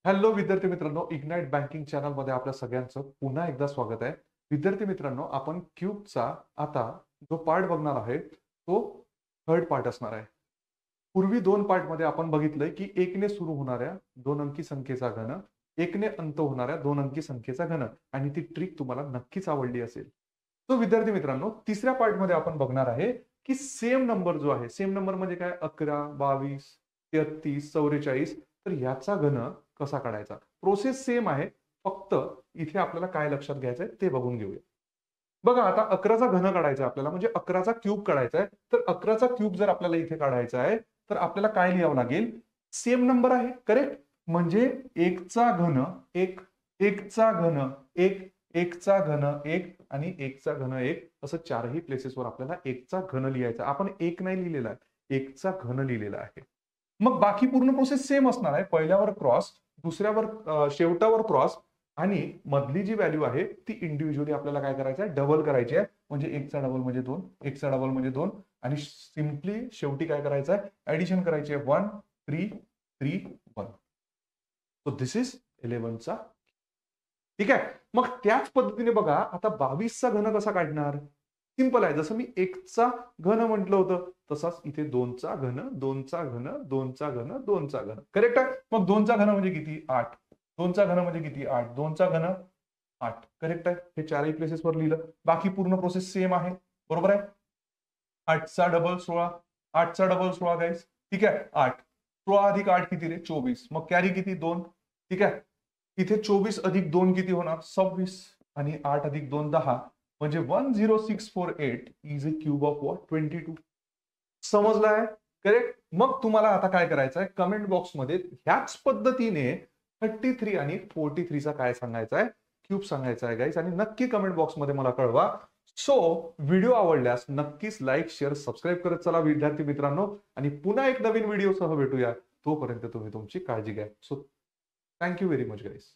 Hello विद्यार्थी मित्रांनो, ignite banking चॅनलमध्ये आपल्या सगळ्यांचं पुन्हा एकदा स्वागत आहे. विद्यार्थी मित्रांनो, आपण क्यूबचा आता जो पार्ट बघणार आहे तो थर्ड पार्ट असणार आहे. पूर्वी 2 पार्टमध्ये आपण बघितलंय की 1 ने सुरू होणाऱ्या 2 अंकी संख्येचा घन, 1 ने अंत होणाऱ्या 2 अंकी संख्येचा घन आणि ती ट्रिक तुम्हाला नक्कीच आवडली असेल. तो विद्यार्थी मित्रांनो, तिसऱ्या पार्टमध्ये आपण बघणार आहे की सेम नंबर जो आहे, सेम नंबर म्हणजे काय 11, 22, 33, 44 तर याचा घन कसा काढायचा? प्रोसेस सेम आहे. फक्त इथे आपल्याला काय लक्षात घ्यायचंय ते बघून घेऊया. बघा आता 11चा घन काढायचा आहे आपल्याला म्हणजे 11चा क्यूब काढायचा आहे. तर 11चा क्यूब जर आपल्याला इथे काढायचा आहे, तर आपल्याला काय लिहावं लागेल? सेम नंबर आहे, करेक्ट? म्हणजे 1चा घन 1, 1चा घन 1, 1चा घन 1 आणि 1चा घन 1 असं चारही प्लेसेसवर आपल्याला 1चा घन लिहायचा. आपण 1 नाही लिहिलेला आहे, 1चा घन लिहिलेला आहे. मग बाकी पूर्ण प्रोसेस सेम असणार आहे. पहिल्यावर क्रॉस, दुसऱ्यावर शेवटावर क्रॉस आणि मधली जी व्हॅल्यू आहे ती इंडिव्हिज्युअली आपल्याला काय करायचं आहे? डबल करायची आहे. म्हणजे 1चा डबल म्हणजे 2, 1चा डबल म्हणजे 2 आणि सिम्पली शेवटी काय करायचं आहे? ॲडिशन करायची आहे 1, 3, 3, 1. सो धिस इज 11चा. ठीक आहे. मग त्याच पद्धतीने बघा आता 22चा घन कसा काढणार? सिंपल आहे. जसं मी 1चा घन म्हटलं होतं, तसाच इथे 2चा घन, 2चा घन, 2चा घन, 2चा घन. करेक्ट आहे? मग 2चा घन म्हणजे किती? 8. 2चा घन म्हणजे किती? 8. 2चा घन 8. करेक्ट आहे? हे चारही प्लेसेसवर लिहिलं. बाकी पूर्ण प्रोसेस सेम आहे. बरोबर आहे? 8चा डबल 16. 8चा डबल 16 गाईज. ठीक आहे? 8. 16 अधिक 8 किती रे? 24. मग कॅरी किती? 2. ठीक आहे? इथे 24 अधिक 2 किती होणार? 26 आणि 8 अधिक 2 10 म्हणजे 10648 is a cube of what? 22. समजलाय? करेक्ट? मग तुम्हाला आता काय करायचं आहे? कमेंट बॉक्समध्ये ह्याच पद्धतीने 33 आणि 43चा काय सांगायचा आहे? क्यूब सांगायचा आहे गाईज आणि नक्की कमेंट बॉक्समध्ये मला कळवा. सो व्हिडिओ आवडल्यास नक्कीच लाईक, शेअर, सबस्क्राईब करत चला विद्यार्थी मित्रांनो आणि पुन्हा एक नवीन व्हिडिओसह भेटूया. तोपर्यंत तुम्ही तुमची काळजी घ्या. So thank you very much guys.